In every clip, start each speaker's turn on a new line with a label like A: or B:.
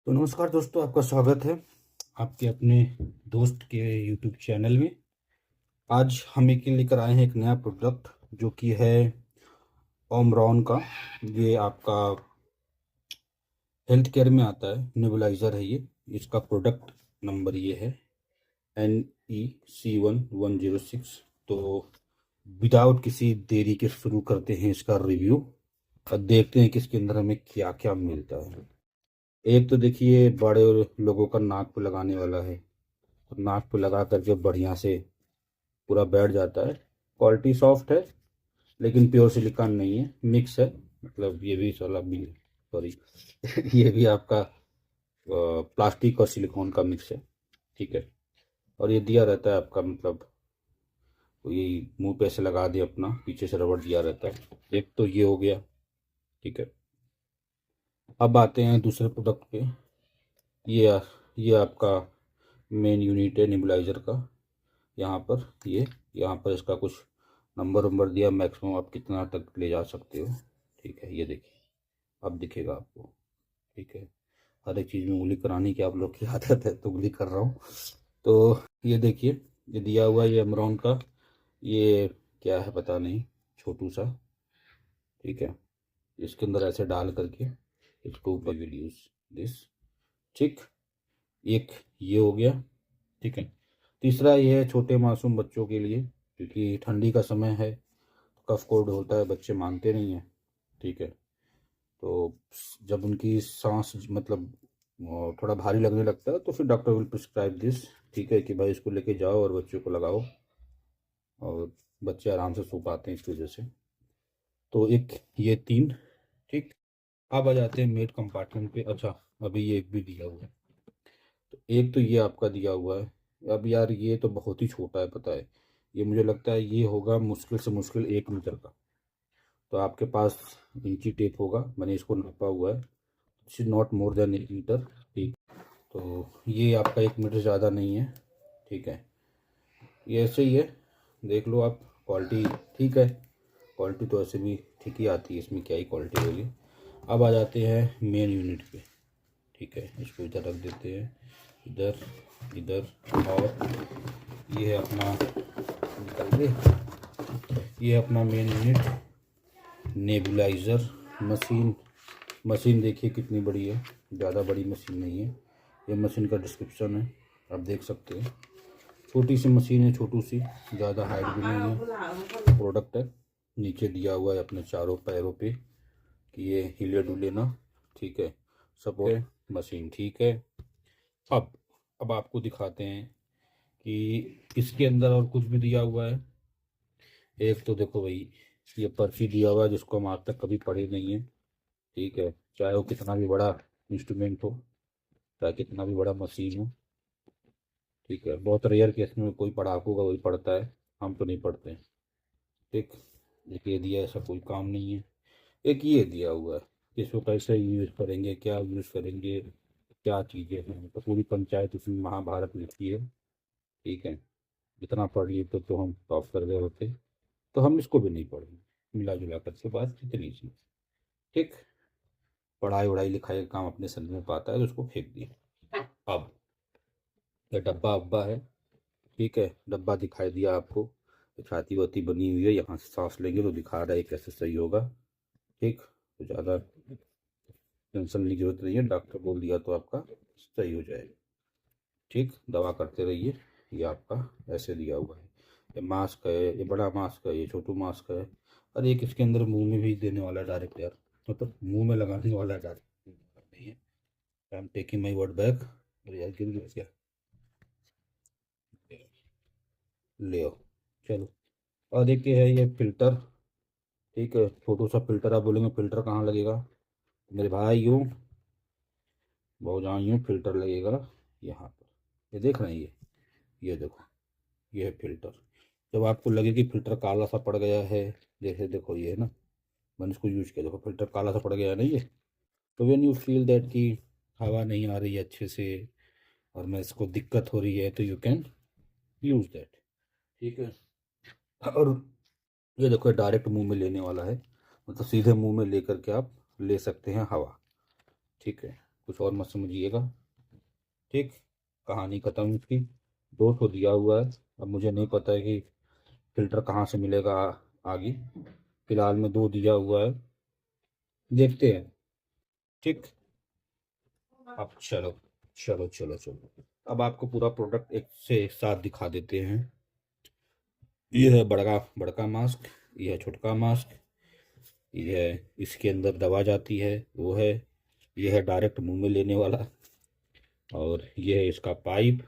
A: तो नमस्कार दोस्तों, आपका स्वागत है आपके अपने दोस्त के यूट्यूब चैनल में। आज हम एक लेकर आए हैं एक नया प्रोडक्ट जो कि है ओमरॉन का। ये आपका हेल्थ केयर में आता है, नेबुलाइज़र है ये। इसका प्रोडक्ट नंबर ये है NEC1106। तो विदाउट किसी देरी के शुरू करते हैं इसका रिव्यू और देखते हैं कि इसके अंदर हमें क्या क्या मिलता है। एक तो देखिए, बड़े लोगों का नाक पे लगाने वाला है। नाक पे लगा करके बढ़िया से पूरा बैठ जाता है। क्वालिटी सॉफ्ट है लेकिन प्योर सिलिकॉन नहीं है, मिक्स है। मतलब ये भी साला भी, सॉरी ये भी आपका प्लास्टिक और सिलिकॉन का मिक्स है। ठीक है। और ये दिया रहता है आपका, मतलब ये मुंह पे ऐसे लगा दे अपना, पीछे से रबड़ दिया रहता है। एक तो ये हो गया। ठीक है। अब आते हैं दूसरे प्रोडक्ट पे। ये ये आपका मेन यूनिट है नेबुलाइजर का। यहाँ पर इसका कुछ नंबर वंबर दिया, मैक्सिमम आप कितना तक ले जा सकते हो। ठीक है, ये देखिए, अब दिखेगा आपको। ठीक है। हर एक चीज़ में उंगली कराने की आप लोग की आदत है तो उंगली कर रहा हूँ। तो ये देखिए, ये दिया हुआ है, ये अमरॉन का। ये क्या है पता नहीं, छोटू सा। ठीक है। इसके अंदर ऐसे डाल करके इसको ऊपर विल यूज दिस। ठीक। एक ये हो गया। ठीक है। तीसरा ये है छोटे मासूम बच्चों के लिए, क्योंकि ठंडी का समय है, कफ कोल्ड होता है, बच्चे मानते नहीं हैं। ठीक है। तो जब उनकी सांस मतलब थोड़ा भारी लगने लगता है तो फिर डॉक्टर विल प्रिस्क्राइब दिस। ठीक है, कि भाई इसको लेके जाओ और बच्चों को लगाओ, और बच्चे आराम से सो पाते हैं इस वजह से। तो एक ये तीन। ठीक। अब आ जाते हैं मेड कंपार्टमेंट पे। अच्छा, अभी ये एक भी दिया हुआ है। तो एक तो ये आपका दिया हुआ है। अब यार ये तो बहुत ही छोटा है, पता है। ये मुझे लगता है ये होगा मुश्किल से मुश्किल 1 मीटर का। तो आपके पास इंची टेप होगा, मैंने इसको नापा हुआ है। It's not more than 1 metre. ठीक। तो ये आपका 1 मीटर ज़्यादा नहीं है। ठीक है। ये ऐसे ही है, देख लो आप। क्वालिटी ठीक है, क्वालिटी तो ऐसे भी ठीक ही आती है, इसमें क्या ही क्वालिटी होगी। अब आ जाते हैं मेन यूनिट पे। ठीक है, इसको इधर रख देते हैं, इधर इधर। और ये है अपना, निकल गए, ये अपना main unit nebuliser machine. Machine देखिए कितनी बड़ी है, ज़्यादा बड़ी मशीन नहीं है। ये मशीन का डिस्क्रिप्शन है, आप देख सकते हैं। छोटी सी मशीन है, छोटू सी, ज़्यादा हाइट भी नहीं है। प्रोडक्ट है, नीचे दिया हुआ है अपने चारों पैरों पे कि ये हिले डुले ना। ठीक है। सपोर्ट मशीन ठीक है। अब अब आपको दिखाते हैं कि इसके अंदर और कुछ भी दिया हुआ है। एक तो देखो भाई, ये पर्ची दिया हुआ है जिसको हम आज तक कभी पढ़े नहीं है। ठीक है। चाहे वो कितना भी बड़ा इंस्ट्रूमेंट हो, चाहे कितना भी बड़ा मशीन हो। ठीक है। बहुत रेयर केस में कोई पढ़ाकू का वही पढ़ता है, हम तो नहीं पढ़ते हैं। ठीक। एक ये दिया, ऐसा कोई काम नहीं है। एक ये दिया हुआ है, इसको कैसे यूज़ करेंगे, क्या यूज़ करेंगे, क्या चीज़ें हैं, तो पूरी पंचायत उसमें महाभारत लिखी है। ठीक है। इतना पढ़ लिए तो हम टॉप कर गए होते। तो हम इसको भी नहीं पढ़ेंगे, मिला जुला करके बात इतनी सी। ठीक। पढ़ाई वढ़ाई लिखाई का काम अपने सर में पाता है तो उसको फेंक दिया। अब ये डब्बा अब्बा है। ठीक है, डब्बा दिखाई दिया आपको। छाती वाती बनी हुई है, यहाँ से सांस लेंगे तो दिखा रहा है कैसे सही होगा। ठीक। तो ज़्यादा टेंशन लेने की जरूरत नहीं है, डॉक्टर बोल दिया तो आपका सही हो जाएगा। ठीक। दवा करते रहिए। ये आपका ऐसे दिया हुआ है। ये मास्क है, ये बड़ा मास्क है, ये छोटू मास्क है। और एक इसके अंदर मुंह में भी देने वाला है डायरेक्ट, यार मतलब मुंह में लगाने वाला है डायरेक्ट, नहीं है। I am taking my word back. अरे यार गिर गया क्या, ले आओ। चलो। और एक ये है, ये फिल्टर। ठीक है, छोटू सा फिल्टर। आप बोलेंगे फिल्टर कहाँ लगेगा, मेरे भाई यूँ बहुत जहाँ यूँ फिल्टर लगेगा यहाँ पर। ये देख रहे हैं, ये देखो, ये है फिल्टर। जब आपको लगे कि फिल्टर काला सा पड़ गया है, जैसे देखो ये है ना, मैंने इसको यूज किया, देखो फिल्टर काला सा पड़ गया है ना ये। तो व्हेन यू फील दैट कि हवा नहीं आ रही है अच्छे से और मैं इसको दिक्कत हो रही है, तो यू कैन यूज दैट। ठीक है। और ये देखो डायरेक्ट मुंह में लेने वाला है, मतलब सीधे मुंह में लेकर के आप ले सकते हैं हवा। ठीक है। कुछ और मत समझिएगा। ठीक, कहानी ख़त्म इसकी। 200 दिया हुआ है। अब मुझे नहीं पता है कि फ़िल्टर कहाँ से मिलेगा आगे। फ़िलहाल में 2 दिया हुआ है, देखते हैं। ठीक, अब चलो चलो चलो चलो, अब आपको पूरा प्रोडक्ट एक से एक साथ दिखा देते हैं। ये है बड़का बड़का मास्क, ये है छोटका मास्क, ये है इसके अंदर दवा जाती है वो है, ये है डायरेक्ट मुंह में लेने वाला, और ये है इसका पाइप।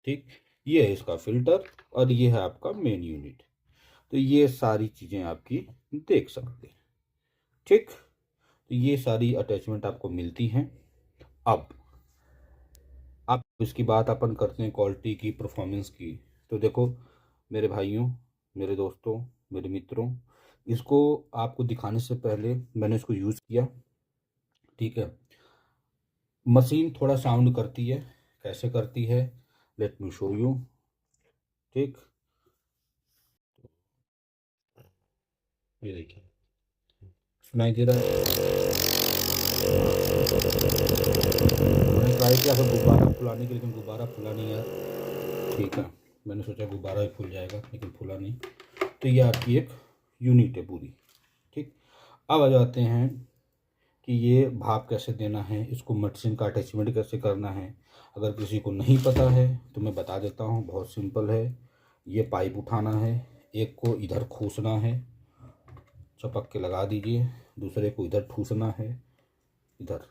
A: ठीक, ये है इसका फिल्टर, और ये है आपका मेन यूनिट। तो ये सारी चीज़ें आपकी देख सकते हैं। ठीक, तो ये सारी अटैचमेंट आपको मिलती हैं। अब इसकी बात अपन करते हैं क्वालिटी की, परफॉर्मेंस की। तो देखो मेरे भाइयों, मेरे दोस्तों, मेरे मित्रों, इसको आपको दिखाने से पहले मैंने इसको यूज़ किया। ठीक है, मशीन थोड़ा साउंड करती है। कैसे करती है, लेट मी शो यू। ठीक, ये देखिए, सुनाई दे रहा है। मैंने ट्राई किया था गुब्बारा फुलाने की, लेकिन गुब्बारा फुला नहीं यार। ठीक है, मैंने सोचा गुब्बारा ही फूल जाएगा, लेकिन फूला नहीं। तो ये आपकी एक यूनिट है पूरी। ठीक, अब आ जाते हैं कि ये भाप कैसे देना है, इसको मशीन का अटैचमेंट कैसे करना है। अगर किसी को नहीं पता है तो मैं बता देता हूँ, बहुत सिंपल है। ये पाइप उठाना है, एक को इधर खींचना है, चपक के लगा दीजिए, दूसरे को इधर ठूसना है, इधर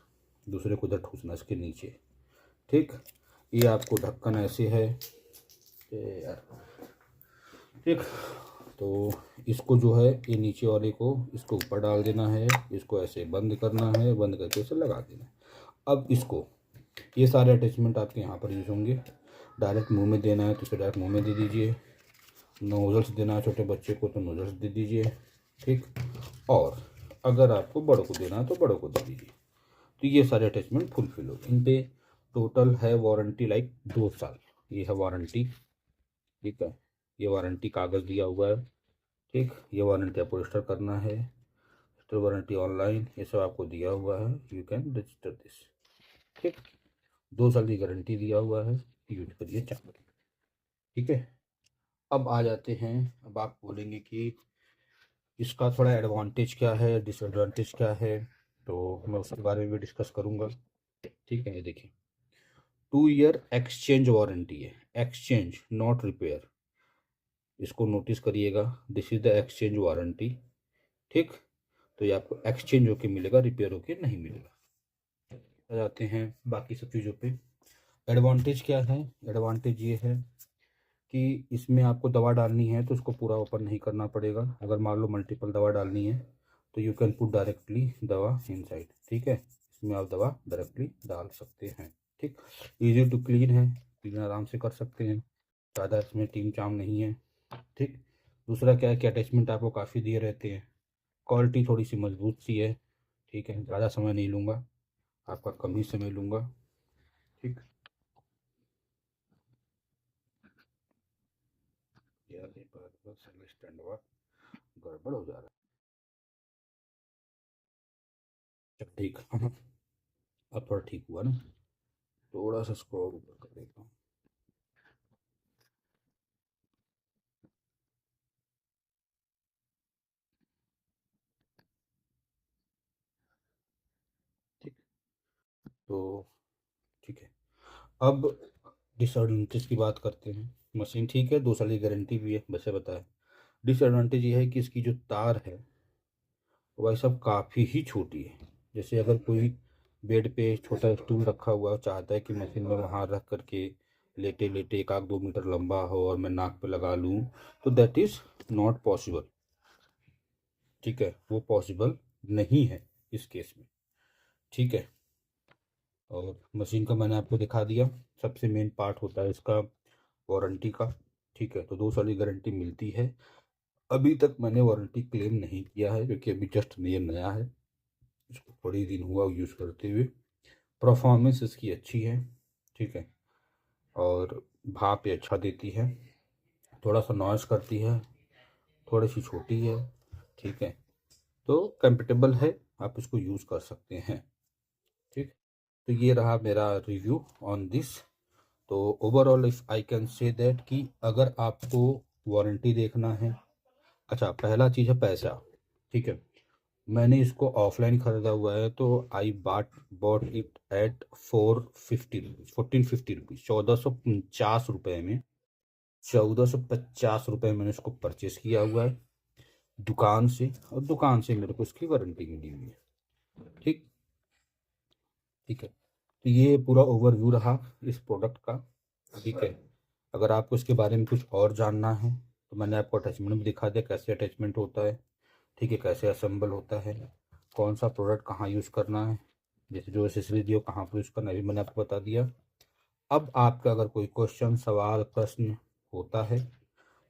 A: दूसरे को इधर ठूसना इसके नीचे। ठीक, ये आपको ढक्कन ऐसे है यार। ठीक, तो इसको जो है ये नीचे वाले को इसको ऊपर डाल देना है, इसको ऐसे बंद करना है, बंद करके इसे लगा देना है। अब इसको, ये सारे अटैचमेंट आपके यहाँ पर यूज़ होंगे। डायरेक्ट मुंह में देना है तो इसे डायरेक्ट मुंह में दे दीजिए, नोजल्स देना है छोटे बच्चे को तो नोजल्स दे दीजिए। ठीक, और अगर आपको बड़ों को देना है तो बड़ों को दे दीजिए। तो ये सारे अटैचमेंट फुलफिल हो, इन पे टोटल है वारंटी लाइक 2 साल। ये है वारंटी। ठीक है, ये वारंटी कागज़ दिया हुआ है। ठीक, ये वारंटी आपको रजिस्टर करना है, रजिस्टर वारंटी ऑनलाइन, ये सब आपको दिया हुआ है, यू कैन रजिस्टर दिस। ठीक, 2 साल की गारंटी दिया हुआ है, यूज करिए चाहे। ठीक है, अब आ जाते हैं, अब आप बोलेंगे कि इसका थोड़ा एडवांटेज क्या है, डिसएडवांटेज क्या है, तो मैं उसके बारे में भी डिस्कस करूँगा। ठीक है, ये देखिए 2 ईयर एक्सचेंज वारंटी है, एक्सचेंज नॉट रिपेयर, इसको नोटिस करिएगा, this is the exchange warranty. ठीक, तो ये आपको एक्सचेंज होके मिलेगा, रिपेयर होके नहीं मिलेगा। आ जाते हैं बाकी सब चीज़ों पे। एडवांटेज क्या है, एडवांटेज ये है कि इसमें आपको दवा डालनी है तो उसको पूरा ओपन नहीं करना पड़ेगा। अगर मान लो मल्टीपल दवा डालनी है तो यू कैन पुट डायरेक्टली दवा इनसाइड। ठीक है, इसमें आप दवा डायरेक्टली डाल सकते हैं। ठीक, इजी टू क्लीन है, क्लीन आराम से कर सकते हैं, ज़्यादा इसमें टीम चाम नहीं है। ठीक, दूसरा क्या है कि अटैचमेंट आपको काफ़ी दिए रहते हैं, क्वालिटी थोड़ी सी मजबूत सी है। ठीक है, ज़्यादा समय नहीं लूँगा, आपका कम ही समय लूँगा। ठीक, यार ये बस स्टैंड हुआ, गड़बड़ हो जा रहा है। ठीक अब थोड़ा ठीक हुआ ना, थोड़ा सा इसको और ऊपर कर देता हूँ। ठीक, तो ठीक है, अब डिसएडवांटेज की बात करते हैं। मशीन ठीक है, 2 साल की गारंटी भी है, वैसे बताया। डिसएडवांटेज ये है कि इसकी जो तार है वो भाई साहब काफ़ी ही छोटी है। जैसे अगर कोई बेड पे छोटा स्टूल रखा हुआ चाहता है कि मशीन में वहाँ रख करके लेटे लेटे 1-2 मीटर लंबा हो और मैं नाक पे लगा लूँ, तो दैट इज़ नॉट पॉसिबल। ठीक है, वो पॉसिबल नहीं है इस केस में। ठीक है, और मशीन का मैंने आपको दिखा दिया। सबसे मेन पार्ट होता है इसका वारंटी का। ठीक है, तो 2 साल की गारंटी मिलती है। अभी तक मैंने वारंटी क्लेम नहीं किया है क्योंकि अभी जस्ट ये नया है, इसको थोड़े ही दिन हुआ यूज़ करते हुए। परफॉर्मेंस इसकी अच्छी है। ठीक है, और भाप ये अच्छा देती है, थोड़ा सा नॉइज़ करती है, थोड़ी सी छोटी है। ठीक है, तो कंफर्टेबल है, आप इसको यूज़ कर सकते हैं। ठीक, तो ये रहा मेरा रिव्यू ऑन दिस। तो overall if I can say that कि अगर आपको वारंटी देखना है, अच्छा पहला चीज़ है पैसा, ठीक है। मैंने इसको ऑफलाइन ख़रीदा हुआ है, तो I bought it at 1450 rupees, 1450 रुपये में, 1450 रुपये मैंने इसको परचेस किया हुआ है दुकान से, और दुकान से मेरे को इसकी वारंटी मिली हुई है। ठीक ठीक है। तो ये पूरा ओवरव्यू रहा इस प्रोडक्ट का। ठीक है। अगर आपको इसके बारे में कुछ और जानना है तो मैंने आपको अटैचमेंट भी दिखा दिया, कैसे अटैचमेंट होता है, ठीक है, कैसे असेंबल होता है, कौन सा प्रोडक्ट कहाँ यूज़ करना है, जैसे जो एसेसरी दी हो कहाँ पर यूज़ करना है भी मैंने आपको बता दिया। अब आपका अगर कोई क्वेश्चन, सवाल, प्रश्न होता है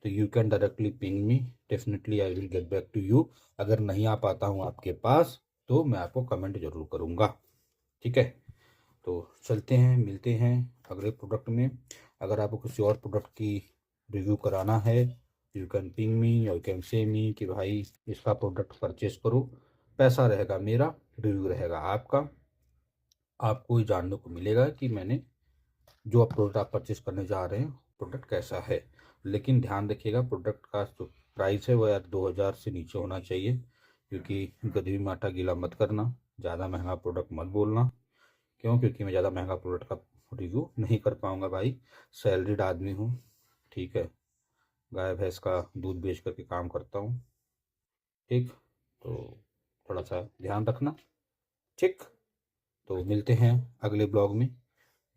A: तो you can directly ping me, definitely I will get back to you. अगर नहीं आ पाता हूँ आपके पास तो मैं आपको कमेंट जरूर करूँगा। ठीक है। तो चलते हैं, मिलते हैं अगले प्रोडक्ट में। अगर आपको किसी और प्रोडक्ट की रिव्यू कराना है you can ping me, you can say me कि भाई इसका प्रोडक्ट परचेस करो। पैसा रहेगा मेरा, रिव्यू रहेगा आपका। आपको ये जानने को मिलेगा कि मैंने जो आप प्रोडक्ट आप परचेस करने जा रहे हैं प्रोडक्ट कैसा है। लेकिन ध्यान रखिएगा प्रोडक्ट का जो प्राइस है वो यार 2000 से नीचे होना चाहिए, क्योंकि गधे में आटा गीला मत करना, ज़्यादा महंगा प्रोडक्ट मत बोलना। क्यों? क्योंकि मैं ज़्यादा महंगा प्रोडक्ट का रिव्यू नहीं कर पाऊँगा भाई, सैलरीड आदमी हूँ। ठीक है। गाय भैंस का दूध बेच करके काम करता हूँ। ठीक। तो थोड़ा सा ध्यान रखना। ठीक। तो मिलते हैं अगले ब्लॉग में,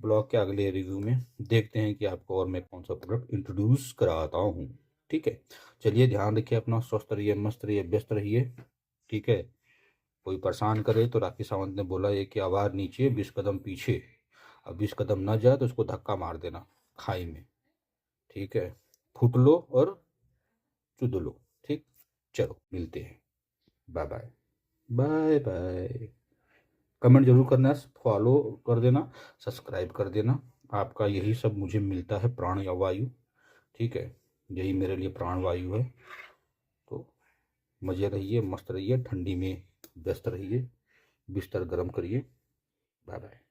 A: ब्लॉग के अगले रिव्यू में। देखते हैं कि आपको और मैं कौन सा प्रोडक्ट इंट्रोड्यूस कराता हूँ। ठीक है। चलिए ध्यान रखिए अपना, स्वस्थ रहिए, मस्त रहिए, व्यस्त रहिए। ठीक है। कोई परेशान करे तो राखी सावंत ने बोला ये कि आवाज़ नीचे 20 कदम पीछे, अब 20 कदम ना जाए तो उसको धक्का मार देना खाई में। ठीक है। फूट लो और चुद लो। ठीक। चलो मिलते हैं। Bye bye. Bye bye. Comment जरूर करना, फॉलो कर देना, सब्सक्राइब कर देना। आपका यही सब मुझे मिलता है, प्राण या वायु। ठीक है। यही मेरे लिए प्राण वायु है। तो मज़े रहिए, मस्त रहिए, ठंडी में व्यस्त रहिए, बिस्तर गर्म करिए। Bye bye.